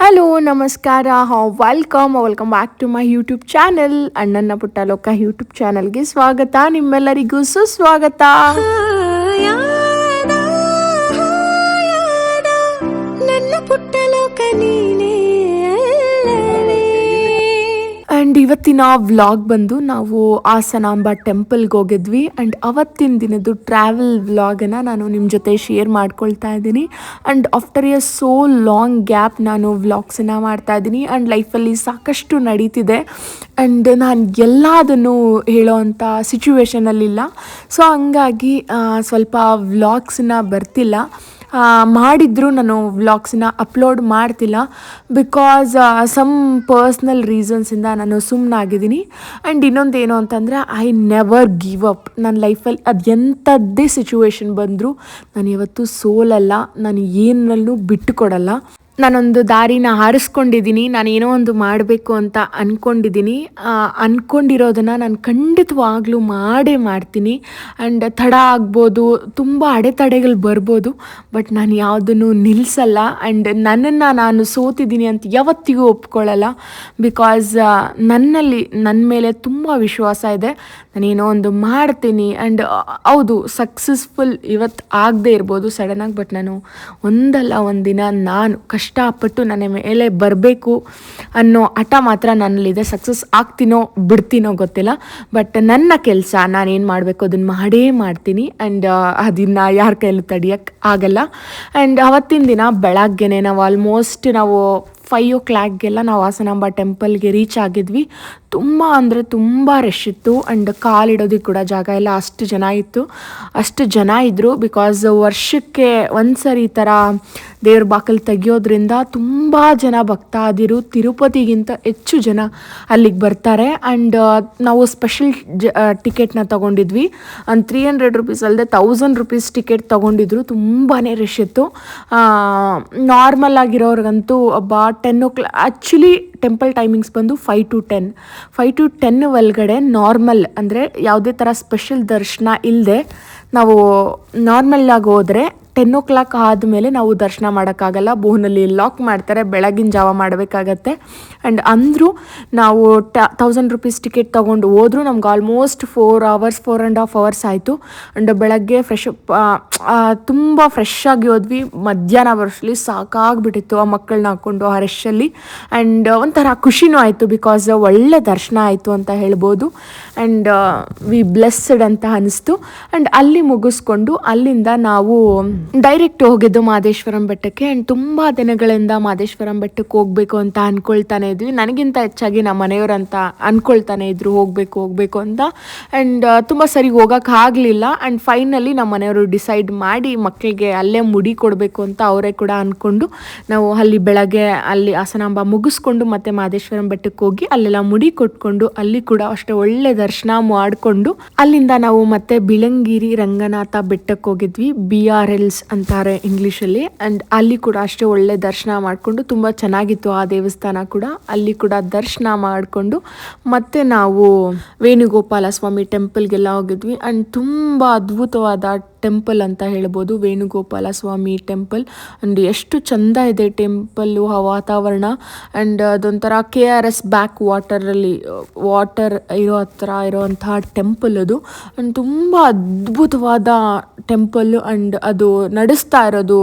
Hello ನಮಸ್ಕಾರ welcome back to my YouTube channel ಅಣ್ಣನ ಪುಟ್ಟ ಲೋಕ ಯೂಟ್ಯೂಬ್ ಚಾನೆಲ್ಗೆ ಸ್ವಾಗತ. ನಿಮ್ಮೆಲ್ಲರಿಗೂ ಸುಸ್ವಾಗತ. ನನ್ನ ಪುಟ್ಟ ಲೋಕ ನೀನೇ. ಆ್ಯಂಡ್ ಇವತ್ತಿನ ವ್ಲಾಗ್ ಬಂದು ನಾವು ಹಾಸನಾಂಬ ಟೆಂಪಲ್ಗೆ ಹೋಗಿದ್ವಿ. ಆ್ಯಂಡ್ ಅವತ್ತಿನ ದಿನದ್ದು ಟ್ರಾವೆಲ್ ವ್ಲಾಗನ್ನು ನಾನು ನಿಮ್ಮ ಜೊತೆ ಶೇರ್ ಮಾಡ್ಕೊಳ್ತಾ ಇದ್ದೀನಿ. And after A so long gap ನಾನು ವ್ಲಾಗ್ಸನ್ನು ಮಾಡ್ತಾಯಿದ್ದೀನಿ. ಆ್ಯಂಡ್ ಲೈಫಲ್ಲಿ ಸಾಕಷ್ಟು ನಡೀತಿದೆ. ಆ್ಯಂಡ್ ನಾನು ಎಲ್ಲದನ್ನು ಹೇಳೋ ಅಂಥ ಸಿಚುವೇಶನಲ್ಲಿಲ್ಲ. ಸೊ ಹಂಗಾಗಿ ಸ್ವಲ್ಪ ವ್ಲಾಗ್ಸನ್ನ ಬರ್ತಿಲ್ಲ. ಮಾಡಿದ್ರು ನಾನು ವ್ಲಾಗ್ಸನ್ನ ಅಪ್ಲೋಡ್ ಮಾಡ್ತಿಲ್ಲ. ಬಿಕಾಸ್ ಸಮ್ ಪರ್ಸ್ನಲ್ ರೀಸನ್ಸಿಂದ ನಾನು ಸುಮ್ಮನಾಗಿದ್ದೀನಿ. ಆ್ಯಂಡ್ ಇನ್ನೊಂದು ಏನು ಅಂತಂದರೆ ಐ ನೆವರ್ ಗಿವ್ ಅಪ್. ನನ್ನ ಲೈಫಲ್ಲಿ ಅದು ಎಂಥದ್ದೇ ಸಿಚುವೇಶನ್ ಬಂದರೂ ನಾನು ಯಾವತ್ತೂ ಸೋಲಲ್ಲ. ನಾನು ಏನನ್ನೂ ಬಿಟ್ಟು ಕೊಡಲ್ಲ. ನಾನೊಂದು ದಾರಿನ ಆರಿಸ್ಕೊಂಡಿದ್ದೀನಿ. ನಾನೇನೋ ಒಂದು ಮಾಡಬೇಕು ಅಂತ ಅಂದ್ಕೊಂಡಿದ್ದೀನಿ. ಅಂದ್ಕೊಂಡಿರೋದನ್ನು ನಾನು ಖಂಡಿತವಾಗ್ಲೂ ಮಾಡೇ ಮಾಡ್ತೀನಿ. ಆ್ಯಂಡ್ ತಡ ಆಗ್ಬೋದು, ತುಂಬ ಅಡೆತಡೆಗಳು ಬರ್ಬೋದು, ಬಟ್ ನಾನು ಯಾವುದನ್ನು ನಿಲ್ಲಿಸಲ್ಲ. ಆ್ಯಂಡ್ ನನ್ನನ್ನು ನಾನು ಸೋತಿದ್ದೀನಿ ಅಂತ ಯಾವತ್ತಿಗೂ ಒಪ್ಕೊಳ್ಳಲ್ಲ. ಬಿಕಾಸ್ ನನ್ನ ಮೇಲೆ ತುಂಬ ವಿಶ್ವಾಸ ಇದೆ. ನಾನೇನೋ ಒಂದು ಮಾಡ್ತೀನಿ. ಆ್ಯಂಡ್ ಹೌದು, ಸಕ್ಸಸ್ಫುಲ್ ಇವತ್ತು ಆಗದೆ ಇರ್ಬೋದು ಸಡನ್ನಾಗಿ, ಬಟ್ ನಾನು ಒಂದಲ್ಲ ಒಂದಿನ ನಾನು ಕಷ್ಟಪಟ್ಟು ನನ್ನ ಮೇಲೆ ಬರಬೇಕು ಅನ್ನೋ ಹಠ ಮಾತ್ರ ನನ್ನಲ್ಲಿದೆ. ಸಕ್ಸಸ್ ಆಗ್ತೀನೋ ಬಿಡ್ತೀನೋ ಗೊತ್ತಿಲ್ಲ, ಬಟ್ ನನ್ನ ಕೆಲಸ ನಾನೇನು ಮಾಡಬೇಕು ಅದನ್ನು ಮಾಡೇ ಮಾಡ್ತೀನಿ. ಆ್ಯಂಡ್ ಅದನ್ನು ಯಾರ ಕೈಲೂ ತಡಿಯೋಕ್ಕೆ ಆಗಲ್ಲ. ಆ್ಯಂಡ್ ಅವತ್ತಿನ ದಿನ ಬೆಳಗ್ಗೆನೇ ನಾವು ಆಲ್ಮೋಸ್ಟ್ 5 o'clockಗೆಲ್ಲ ನಾವು ಹಾಸನಾಂಬ ಟೆಂಪಲ್ಗೆ ರೀಚ್ ಆಗಿದ್ವಿ. ತುಂಬ ಅಂದರೆ ತುಂಬ ರಶ್ ಇತ್ತು. ಆ್ಯಂಡ್ ಕಾಲಿಡೋದಕ್ಕೆ ಕೂಡ ಜಾಗ ಇಲ್ಲ, ಅಷ್ಟು ಜನ ಇದ್ದರು. ಬಿಕಾಸ್ ವರ್ಷಕ್ಕೆ ಒಂದು ಸರಿ ಈ ಥರ ದೇವ್ರ ಬಾಕಲು ತೆಗಿಯೋದ್ರಿಂದ ತುಂಬ ಜನ ಭಕ್ತಾದಿರು ತಿರುಪತಿಗಿಂತ ಹೆಚ್ಚು ಜನ ಅಲ್ಲಿಗೆ ಬರ್ತಾರೆ. ಆ್ಯಂಡ್ ನಾವು ಸ್ಪೆಷಲ್ ಟಿಕೆಟ್ನ ತೊಗೊಂಡಿದ್ವಿ. ಒಂದು 300 rupees ಅಲ್ಲದೆ 1000 rupees ಟಿಕೆಟ್ ತೊಗೊಂಡಿದ್ರು. ತುಂಬಾ ರಶ್ ಇತ್ತು. ನಾರ್ಮಲ್ ಆಗಿರೋರ್ಗಂತೂ 10 o'clock ಆ್ಯಕ್ಚುಲಿ ಟೆಂಪಲ್ ಟೈಮಿಂಗ್ಸ್ ಬಂದು 5 to 10 ಒಳಗಡೆ ನಾರ್ಮಲ್ ಅಂದರೆ ಯಾವುದೇ ಥರ ಸ್ಪೆಷಲ್ ದರ್ಶನ ಇಲ್ಲದೆ ನಾವು ನಾರ್ಮಲ್ಲಾಗಿ ಹೋದರೆ 10 o'clock ಆದಮೇಲೆ ನಾವು ದರ್ಶನ ಮಾಡೋಕ್ಕಾಗಲ್ಲ. ಬೋನಲ್ಲಿ ಲಾಕ್ ಮಾಡ್ತಾರೆ, ಬೆಳಗಿನ ಜಾವ ಮಾಡಬೇಕಾಗತ್ತೆ. ಆ್ಯಂಡ್ ಅಂದರೂ ನಾವು 1000 rupees ಟಿಕೆಟ್ ತೊಗೊಂಡು ಹೋದರೂ ನಮ್ಗೆ ಆಲ್ಮೋಸ್ಟ್ 4.5 hours ಆಯಿತು. ಆ್ಯಂಡ್ ಬೆಳಗ್ಗೆ ತುಂಬ ಫ್ರೆಶ್ ಆಗಿ ಹೋದ್ವಿ. ಮಧ್ಯಾಹ್ನ ಬರೋಷ್ಟರಲ್ಲಿ ಸಾಕಾಗ್ಬಿಟ್ಟಿತ್ತು ಆ ಮಕ್ಕಳನ್ನ ಹಾಕ್ಕೊಂಡು ಆ ರಶಲ್ಲಿ. ಆ್ಯಂಡ್ ಒಂಥರ ಖುಷಿನೂ ಆಯಿತು, ಬಿಕಾಸ್ ಒಳ್ಳೆ ದರ್ಶನ ಆಯಿತು ಅಂತ ಹೇಳ್ಬೋದು. ಆ್ಯಂಡ್ ವಿ ಬ್ಲೆಸ್ಸಡ್ ಅಂತ ಅನಿಸ್ತು. ಆ್ಯಂಡ್ ಅಲ್ಲಿ ಮುಗಿಸ್ಕೊಂಡು ಅಲ್ಲಿಂದ ನಾವು ಡೈರೆಕ್ಟ್ ಹೋಗಿದ್ದು ಮಾದೇಶ್ವರಂ ಬೆಟ್ಟಕ್ಕೆ. ಆ್ಯಂಡ್ ತುಂಬ ದಿನಗಳಿಂದ ಮಾದೇಶ್ವರಂ ಬೆಟ್ಟಕ್ಕೆ ಹೋಗಬೇಕು ಅಂತ ಅಂದ್ಕೊಳ್ತಾನೆ ಇದ್ವಿ. ನನಗಿಂತ ಹೆಚ್ಚಾಗಿ ನಮ್ಮ ಮನೆಯವರಂತ ಅಂದ್ಕೊಳ್ತಾನೆ ಇದ್ರು ಹೋಗಬೇಕು ಅಂತ. ಆ್ಯಂಡ್ ತುಂಬ ಸರಿ ಹೋಗೋಕ್ಕಾಗಲಿಲ್ಲ. ಆ್ಯಂಡ್ ಫೈನಲಿ ನಮ್ಮ ಮನೆಯವರು ಡಿಸೈಡ್ ಮಾಡಿ ಮಕ್ಕಳಿಗೆ ಅಲ್ಲೇ ಮುಡಿ ಕೊಡಬೇಕು ಅಂತ ಅವರೇ ಕೂಡ ಅಂದ್ಕೊಂಡು ನಾವು ಅಲ್ಲಿ ಬೆಳಗ್ಗೆ ಅಲ್ಲಿ ಹಾಸನಾಂಬ ಮುಗಿಸ್ಕೊಂಡು ಮತ್ತೆ ಮಾದೇಶ್ವರಂ ಬೆಟ್ಟಕ್ಕೆ ಹೋಗಿ ಅಲ್ಲೆಲ್ಲ ಮುಡಿ ಕೊಟ್ಕೊಂಡು ಅಲ್ಲಿ ಕೂಡ ಅಷ್ಟೇ ಒಳ್ಳೆ ದರ್ಶನ ಮಾಡಿಕೊಂಡು ಅಲ್ಲಿಂದ ನಾವು ಮತ್ತೆ ಬಿಳಂಗಿರಿ ರಂಗನಾಥ ಬೆಟ್ಟಕ್ಕೆ ಹೋಗಿದ್ವಿ. BRLs ಅಂತಾರೆ ಇಂಗ್ಲೀಷಲ್ಲಿ. ಆ್ಯಂಡ್ ಅಲ್ಲಿ ಕೂಡ ಅಷ್ಟೇ ಒಳ್ಳೆ ದರ್ಶನ ಮಾಡಿಕೊಂಡು ತುಂಬ ಚೆನ್ನಾಗಿತ್ತು ಆ ದೇವಸ್ಥಾನ ಕೂಡ. ಅಲ್ಲಿ ಕೂಡ ದರ್ಶನ ಮಾಡಿಕೊಂಡು ಮತ್ತೆ ನಾವು ವೇಣುಗೋಪಾಲ ಸ್ವಾಮಿ ಟೆಂಪಲ್ಗೆಲ್ಲ ಹೋಗಿದ್ವಿ. ಆ್ಯಂಡ್ ತುಂಬ ಅದ್ಭುತವಾದ ಟೆಂಪಲ್ ಅಂತ ಹೇಳ್ಬೋದು ವೇಣುಗೋಪಾಲ ಸ್ವಾಮಿ ಟೆಂಪಲ್. ಆ್ಯಂಡ್ ಎಷ್ಟು ಚೆಂದ ಇದೆ ಟೆಂಪಲ್ಲು, ಆ ವಾತಾವರಣ. ಆ್ಯಂಡ್ ಅದೊಂಥರ KRS ಬ್ಯಾಕ್ ವಾಟರ್ ಇರೋ ಹತ್ರ ಇರೋವಂತಹ ಟೆಂಪಲ್ ಅದು. ಆ್ಯಂಡ್ ತುಂಬ ಅದ್ಭುತವಾದ ಟೆಂಪಲ್ಲು. ಆ್ಯಂಡ್ ಅದು ನಡೆಸ್ತಾ ಇರೋದು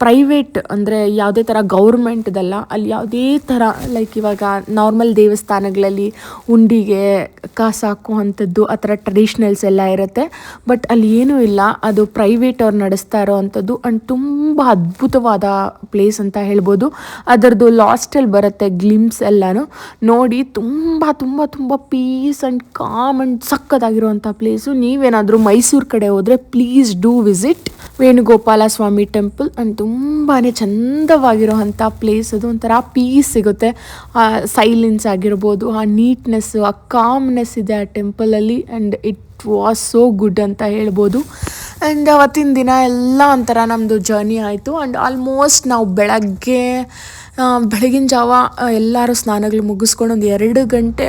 ಪ್ರೈವೇಟ್, ಅಂದರೆ ಯಾವುದೇ ಥರ ಗೌರ್ಮೆಂಟ್ದಲ್ಲ. ಅಲ್ಲಿ ಯಾವುದೇ ಥರ ಲೈಕ್ ಇವಾಗ ನಾರ್ಮಲ್ ದೇವಸ್ಥಾನಗಳಲ್ಲಿ ಉಂಡಿಗೆ ಕಾಸು ಹಾಕುವಂಥದ್ದು ಆ ಥರ ಟ್ರೆಡಿಷ್ನಲ್ಸ್ ಎಲ್ಲ ಇರುತ್ತೆ. ಬಟ್ ಅಲ್ಲಿ ಏನೂ ಇಲ್ಲ, ಅದು ಪ್ರೈವೇಟ್ ಅವ್ರು ನಡೆಸ್ತಾ ಇರೋ ಅಂಥದ್ದು. ಆ್ಯಂಡ್ ತುಂಬ ಅದ್ಭುತವಾದ ಪ್ಲೇಸ್ ಅಂತ ಹೇಳ್ಬೋದು. ಅದರದ್ದು ಲಾಸ್ಟಲ್ಲಿ ಬರುತ್ತೆ ಗ್ಲಿಮ್ಸ್ ಎಲ್ಲನೂ ನೋಡಿ. ತುಂಬ ತುಂಬ ತುಂಬ ಪೀಸ್ ಆ್ಯಂಡ್ ಕಾಮ್ ಆ್ಯಂಡ್ ಸಕ್ಕತ್ತಾಗಿರುವಂಥ ಪ್ಲೇಸು. ನೀವೇನಾದರೂ ಮೈಸೂರು ಕಡೆ ಹೋದರೆ please do visit Venugopala Swamy temple. And ತುಂಬಾ ಚಂದವಾಗಿರೋವಂಥ ಪ್ಲೇಸ್ ಅದು. ಒಂಥರ ಪೀಸ್ ಸಿಗುತ್ತೆ. ಆ ಸೈಲೆನ್ಸ್ ಆಗಿರ್ಬೋದು, ಆ ನೀಟ್ನೆಸ್ಸು, ಆ ಕಾಮ್ನೆಸ್ ಇದೆ ಆ ಟೆಂಪಲಲ್ಲಿ. And it was so good ಅಂತ ಹೇಳ್ಬೋದು. ಆ್ಯಂಡ್ ಅವತ್ತಿನ ದಿನ ಎಲ್ಲ ಒಂಥರ ನಮ್ಮದು ಜರ್ನಿ ಆಯಿತು. ಆ್ಯಂಡ್ ಆಲ್ಮೋಸ್ಟ್ ನಾವು ಬೆಳಗಿನ ಜಾವ ಎಲ್ಲರೂ ಸ್ನಾನಗಳು ಮುಗಿಸ್ಕೊಂಡು ಒಂದು 2 ಗಂಟೆ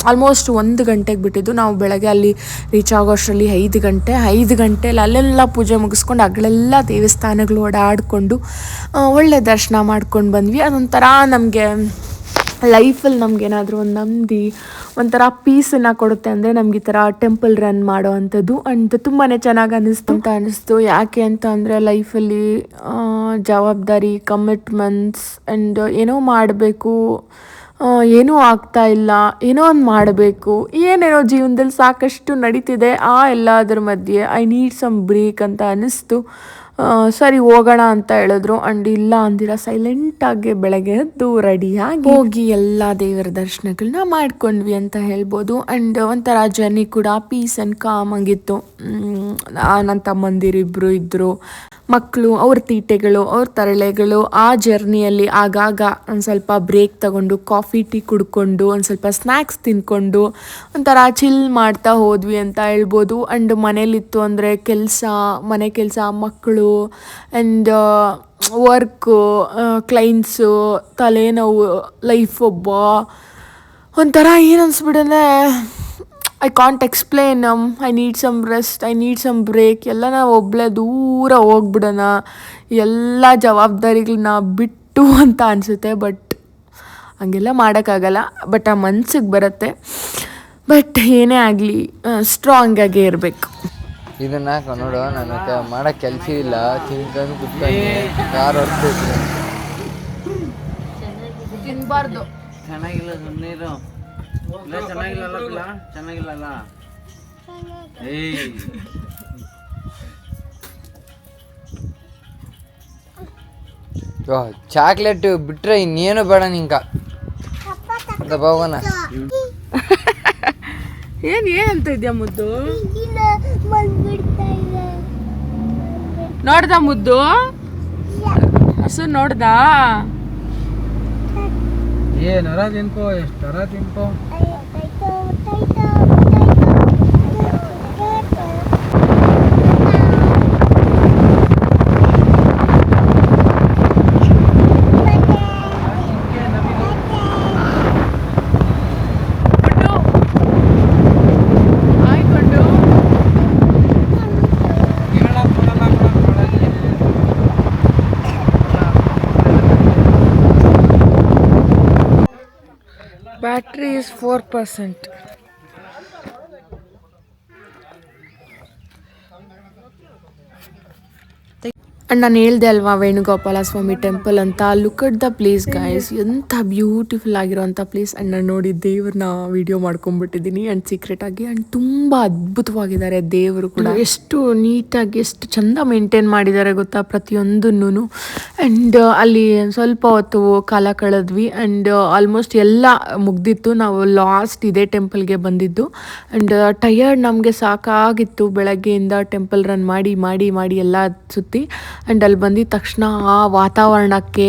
ಆಲ್ಮೋಸ್ಟ್ 1 ಗಂಟೆಗೆ ಬಿಟ್ಟಿದ್ದು. ನಾವು ಬೆಳಗ್ಗೆ ಅಲ್ಲಿ ರೀಚ್ ಆಗೋಷ್ಟರಲ್ಲಿ 5 ಗಂಟೆಲಿ ಅಲ್ಲೆಲ್ಲ ಪೂಜೆ ಮುಗಿಸ್ಕೊಂಡು ಅಗಲೆಲ್ಲ ದೇವಸ್ಥಾನಗಳು ಓಡಾಡಿಕೊಂಡು ಒಳ್ಳೆ ದರ್ಶನ ಮಾಡ್ಕೊಂಡು ಬಂದ್ವಿ. ಅದೊಂಥರ ನಮಗೆ ಲೈಫಲ್ಲಿ ನಮಗೇನಾದರೂ ಒಂದು ನೆಮ್ಮದಿ ಒಂಥರ ಪೀಸನ್ನು ಕೊಡುತ್ತೆ ಅಂದರೆ ನಮ್ಗೆ ಈ ಥರ ಟೆಂಪಲ್ ರನ್ ಮಾಡೋ ಅಂಥದ್ದು. ಆ್ಯಂಡ್ ತುಂಬಾ ಚೆನ್ನಾಗಿ ಅನ್ನಿಸ್ತು. ಯಾಕೆ ಅಂತ ಅಂದರೆ ಲೈಫಲ್ಲಿ ಜವಾಬ್ದಾರಿ, ಕಮಿಟ್ಮೆಂಟ್ಸ್ ಆ್ಯಂಡ್ ಏನೋ ಮಾಡಬೇಕು, ಏನೂ ಆಗ್ತಾ ಇಲ್ಲ, ಏನೋ ಒಂದು ಮಾಡಬೇಕು, ಏನೇನೋ ಜೀವನದಲ್ಲಿ ಸಾಕಷ್ಟು ನಡೀತಿದೆ. ಎಲ್ಲದರ ಮಧ್ಯೆ ಐ ನೀಡ್ ಸಮ್ ಬ್ರೇಕ್ ಅಂತ ಅನ್ನಿಸ್ತು. ಸರಿ ಹೋಗೋಣ ಅಂತ ಹೇಳಿದ್ರು. ಆ್ಯಂಡ್ ಇಲ್ಲ ಅಂದಿರ ಸೈಲೆಂಟಾಗಿ ಬೆಳಗ್ಗೆ ಎದ್ದು ರೆಡಿಯಾಗಿ ಹೋಗಿ ಎಲ್ಲ ದೇವರ ದರ್ಶನಗಳನ್ನ ಮಾಡ್ಕೊಂಡ್ವಿ ಅಂತ ಹೇಳ್ಬೋದು. ಆ್ಯಂಡ್ ಒಂಥರ ಜರ್ನಿ ಕೂಡ ಪೀಸ್ ಆ್ಯಂಡ್ ಕಾಮ್ ಆಗಿತ್ತು. ನನ್ನ ತಮ್ಮಂದಿರು ಇಬ್ಬರು ಇದ್ದರು, ಮಕ್ಕಳು, ಅವ್ರ ತೀಟೆಗಳು, ಅವ್ರ ತರಳೆಗಳು. ಆ ಜರ್ನಿಯಲ್ಲಿ ಆಗಾಗ ಒಂದು ಸ್ವಲ್ಪ ಬ್ರೇಕ್ ತಗೊಂಡು ಕಾಫಿ ಟೀ ಕುಡ್ಕೊಂಡು ಒಂದು ಸ್ವಲ್ಪ ಸ್ನ್ಯಾಕ್ಸ್ ತಿಂದ್ಕೊಂಡು ಒಂಥರ ಚಿಲ್ ಮಾಡ್ತಾ ಹೋದ್ವಿ ಅಂತ ಹೇಳ್ಬೋದು. ಆ್ಯಂಡ್ ಮನೇಲಿತ್ತು ಅಂದರೆ ಮನೆ ಕೆಲಸ, ಮಕ್ಕಳು ಆ್ಯಂಡ್ ವರ್ಕು, ಕ್ಲೈಂಟ್ಸು, ತಲೆನೋವು, ಲೈಫ್ ಒಂಥರ ಏನು ಅನ್ಸ್ಬಿಡಂದ್ರೆ I can't explain. I need some rest, I need some break. ಎಲ್ಲ ನಾವು ಒಬ್ಬಳೇ ದೂರ ಹೋಗ್ಬಿಡೋಣ, ಎಲ್ಲ ಜವಾಬ್ದಾರಿಗಳನ್ನ ಬಿಟ್ಟು ಅಂತ ಅನಿಸುತ್ತೆ. ಬಟ್ ಹಂಗೆಲ್ಲ ಮಾಡೋಕ್ಕಾಗಲ್ಲ. ಬಟ್ ಆ ಮನ್ಸಿಗೆ ಬರುತ್ತೆ. ಬಟ್ ಏನೇ ಆಗಲಿ ಸ್ಟ್ರಾಂಗಾಗೇ ಇರಬೇಕು. ಇದನ್ನ ನೋಡು, ನನಗೆ ಮಾಡೋಕ್ಕೆ ಕೆಲಸ ಇಲ್ಲ, ತಿನ್ಕೊಂಡು ಕುತ್ಕೊಂಡು ಕಾರ್ ಹೊರ್ಬೇಕು. ತಿನ್ನಬಾರ್ದು, ಚೆನ್ನಾಗಿಲ್ಲ ಸುಮ್ಮನಿರು. ಚೆನ್ನಾಗಿಲ್ಲಲ್ಲ ಚಾಕ್ಲೇಟ್ ಬಿಟ್ರೆ ಇನ್ನೇನು ಬೇಡ ನಿಂಕ ಅಂತ ಹೋಗೋಣ. ಏನಂತ ಇದೆಯಾ ಮುದ್ದು? ನೋಡ್ದ ಮುದ್ದು? ಹಸು ನೋಡ್ದ? ನರ ತಿನ್ಕೋ, ಎಷ್ಟು ನರ ತಿನ್ಕೋ. Battery is 4%. ಆ್ಯಂಡ್ ನಾನು ಹೇಳ್ದೆ ಅಲ್ವಾ ವೇಣುಗೋಪಾಲ ಸ್ವಾಮಿ ಟೆಂಪಲ್ ಅಂತ. Look at the place guys, ಎಂಥ ಬ್ಯೂಟಿಫುಲ್ ಆಗಿರೋಂಥ ಪ್ಲೇಸ್. ಆ್ಯಂಡ್ ನಾನು ನೋಡಿ ದೇವ್ರನ್ನ ವಿಡಿಯೋ ಮಾಡ್ಕೊಂಡ್ಬಿಟ್ಟಿದ್ದೀನಿ ಆ್ಯಂಡ್ ಸೀಕ್ರೆಟಾಗಿ. ಆ್ಯಂಡ್ ತುಂಬ ಅದ್ಭುತವಾಗಿದ್ದಾರೆ ದೇವರು ಕೂಡ. ಎಷ್ಟು ನೀಟಾಗಿ ಎಷ್ಟು ಚೆಂದ ಮೇಂಟೈನ್ ಮಾಡಿದ್ದಾರೆ ಗೊತ್ತಾ ಪ್ರತಿಯೊಂದನ್ನು. ಆ್ಯಂಡ್ ಅಲ್ಲಿ ಸ್ವಲ್ಪ ಹೊತ್ತು ಕಾಲ ಕಳೆದ್ವಿ. ಆ್ಯಂಡ್ ಆಲ್ಮೋಸ್ಟ್ ಎಲ್ಲ ಮುಗ್ದಿತ್ತು. ನಾವು ಲಾಸ್ಟ್ ಇದೇ ಟೆಂಪಲ್ಗೆ ಬಂದಿದ್ದು. ಆ್ಯಂಡ್ ಟಯರ್ಡ್, ನಮಗೆ ಸಾಕಾಗಿತ್ತು ಬೆಳಗ್ಗೆಯಿಂದ ಟೆಂಪಲ್ ರನ್ ಮಾಡಿ ಮಾಡಿ ಮಾಡಿ ಎಲ್ಲ ಸುತ್ತಿ. ಆ್ಯಂಡ್ ಅಲ್ಲಿ ಬಂದಿದ ತಕ್ಷಣ ಆ ವಾತಾವರಣಕ್ಕೆ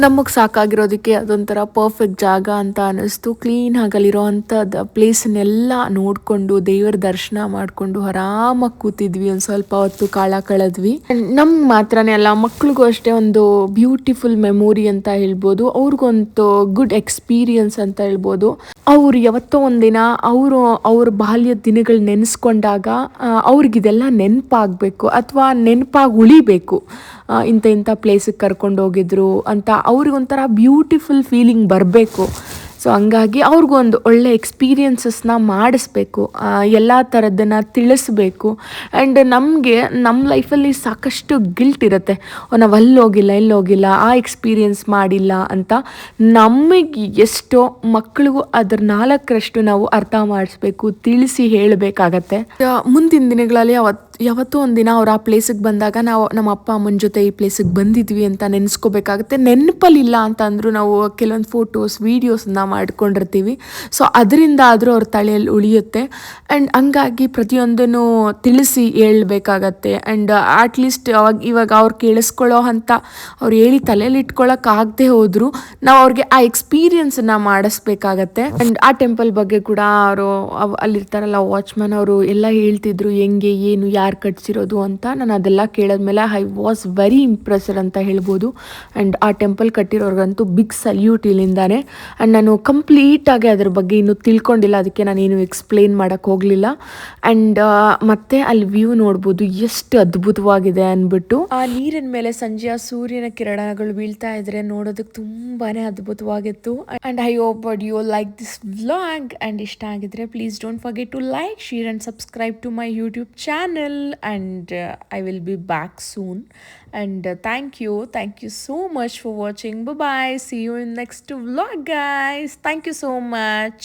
ನಮಗೆ ಸಾಕಾಗಿರೋದಕ್ಕೆ ಅದೊಂಥರ ಪರ್ಫೆಕ್ಟ್ ಜಾಗ ಅಂತ ಅನ್ನಿಸ್ತು. ಕ್ಲೀನ್ ಆಗಲಿರೋ ಅಂಥದ್ದು ಪ್ಲೇಸನ್ನೆಲ್ಲ ನೋಡಿಕೊಂಡು ದೇವರ ದರ್ಶನ ಮಾಡಿಕೊಂಡು ಆರಾಮಾಗಿ ಕೂತಿದ್ವಿ. ಒಂದು ಸ್ವಲ್ಪ ಹೊತ್ತು ಕಾಲ ಕಳೆದ್ವಿ. ನಮ್ಗೆ ಮಾತ್ರನೇ ಅಲ್ಲ, ಮಕ್ಳಿಗೂ ಅಷ್ಟೇ ಒಂದು ಬ್ಯೂಟಿಫುಲ್ ಮೆಮೊರಿ ಅಂತ ಹೇಳ್ಬೋದು. ಅವ್ರಿಗೊಂದು ಗುಡ್ ಎಕ್ಸ್ಪೀರಿಯನ್ಸ್ ಅಂತ ಹೇಳ್ಬೋದು. ಅವ್ರು ಯಾವತ್ತೋ ಒಂದಿನ ಅವ್ರ ಬಾಲ್ಯದ ದಿನಗಳು ನೆನೆಸ್ಕೊಂಡಾಗ ಅವ್ರಿಗಿದೆಲ್ಲ ನೆನಪಾಗಬೇಕು ಅಥವಾ ನೆನಪಾಗಿ ಉಳಿಬೇಕು. ಇಂಥ ಪ್ಲೇಸಿಗೆ ಕರ್ಕೊಂಡು ಹೋಗಿದ್ರು ಅಂತ ಅವ್ರಿಗೊಂಥರ ಬ್ಯೂಟಿಫುಲ್ ಫೀಲಿಂಗ್ ಬರಬೇಕು. ಸೊ ಹಂಗಾಗಿ ಅವ್ರಿಗೊಂದು ಒಳ್ಳೆ ಎಕ್ಸ್ಪೀರಿಯನ್ಸಸ್ನ ಮಾಡಿಸ್ಬೇಕು, ಎಲ್ಲ ಥರದ್ದನ್ನು ತಿಳಿಸ್ಬೇಕು. ಆ್ಯಂಡ್ ನಮಗೆ ನಮ್ಮ ಲೈಫಲ್ಲಿ ಸಾಕಷ್ಟು ಗಿಲ್ಟ್ ಇರುತ್ತೆ, ನಾವು ಎಲ್ಲೋಗಿಲ್ಲ ಆ ಎಕ್ಸ್ಪೀರಿಯನ್ಸ್ ಮಾಡಿಲ್ಲ ಅಂತ. ನಮಗೆ ಎಷ್ಟೋ ಮಕ್ಕಳಿಗೂ ಅದರ 4% ನಾವು ಅರ್ಥ ಮಾಡಿಸ್ಬೇಕು, ತಿಳಿಸಿ ಹೇಳಬೇಕಾಗತ್ತೆ. ಮುಂದಿನ ದಿನಗಳಲ್ಲಿ ಯಾವತ್ತೂ ಒಂದಿನ ಅವ್ರು ಆ ಪ್ಲೇಸಿಗೆ ಬಂದಾಗ ನಾವು ನಮ್ಮ ಅಪ್ಪ ಅಮ್ಮನ ಜೊತೆ ಈ ಪ್ಲೇಸಿಗೆ ಬಂದಿದ್ವಿ ಅಂತ ನೆನೆಸ್ಕೋಬೇಕಾಗುತ್ತೆ. ನೆನಪಲ್ಲಿಲ್ಲ ಅಂತ ಅಂದರೂ ನಾವು ಕೆಲವೊಂದು ಫೋಟೋಸ್ ವೀಡಿಯೋಸನ್ನ ಮಾಡ್ಕೊಂಡಿರ್ತೀವಿ. ಸೊ ಅದರಿಂದ ಆದರೂ ಅವ್ರ ತಲೆಯಲ್ಲಿ ಉಳಿಯುತ್ತೆ. ಆ್ಯಂಡ್ ಹಂಗಾಗಿ ಪ್ರತಿಯೊಂದನ್ನು ತಿಳಿಸಿ ಹೇಳ್ಬೇಕಾಗತ್ತೆ. ಆ್ಯಂಡ್ ಅಟ್ಲೀಸ್ಟ್ ಇವಾಗ ಅವ್ರು ಕೇಳಿಸ್ಕೊಳ್ಳೋ ಅಂತ ಅವ್ರು ಹೇಳಿ ತಲೆಯಲ್ಲಿ ಇಟ್ಕೊಳ್ಳೋಕ್ಕಾಗದೆ ಹೋದರೂ ನಾವು ಅವ್ರಿಗೆ ಆ ಎಕ್ಸ್ಪೀರಿಯನ್ಸನ್ನು ಮಾಡಿಸ್ಬೇಕಾಗತ್ತೆ. ಆ್ಯಂಡ್ ಆ ಟೆಂಪಲ್ ಬಗ್ಗೆ ಕೂಡ ಅವರು ಅಲ್ಲಿರ್ತಾರಲ್ಲ ವಾಚ್ಮ್ಯಾನ್ ಅವರು ಎಲ್ಲ ಹೇಳ್ತಿದ್ರು ಹೆಂಗೆ ಏನು ಯಾರು ಕಟ್ಸಿರೋದು ಅಂತ. ನಾನು ಅದೆಲ್ಲ ಕೇಳಿದ್ಮೇಲೆ ಐ ವಾಸ್ ವೆರಿ ಇಂಪ್ರೆಸ್ಡ್ ಅಂತ ಹೇಳ್ಬೋದು. ಆ್ಯಂಡ್ ಆ ಟೆಂಪಲ್ ಕಟ್ಟಿರೋರ್ಗಂತೂ ಬಿಗ್ ಸಲ್ಯೂಟ್ ಇಲ್ಲಿಂದಾನೆ. ಆ್ಯಂಡ್ ನಾನು ಕಂಪ್ಲೀಟಾಗಿ ಅದ್ರ ಬಗ್ಗೆ ಇನ್ನೂ ತಿಳ್ಕೊಂಡಿಲ್ಲ, ಅದಕ್ಕೆ ನಾನೇನು ಎಕ್ಸ್ಪ್ಲೇನ್ ಮಾಡೋಕ್ಕೆ ಹೋಗಲಿಲ್ಲ. ಆ್ಯಂಡ್ ಮತ್ತೆ ಅಲ್ಲಿ ವ್ಯೂ ನೋಡ್ಬೋದು ಎಷ್ಟು ಅದ್ಭುತವಾಗಿದೆ ಅಂದ್ಬಿಟ್ಟು. ಆ ನೀರಿನ ಮೇಲೆ ಸಂಜೆಯ ಸೂರ್ಯನ ಕಿರಣಗಳು ಬೀಳ್ತಾ ಇದ್ರೆ ನೋಡೋದಕ್ಕೆ ತುಂಬಾ ಅದ್ಭುತವಾಗಿತ್ತು. And I hope you like this vlog. And ಇಷ್ಟ ಆಗಿದ್ರೆ please don't forget to like, share and subscribe to my YouTube channel. And I will be back soon. And thank you so much for watching. Bye bye, see you in next vlog guys. Thank you so much.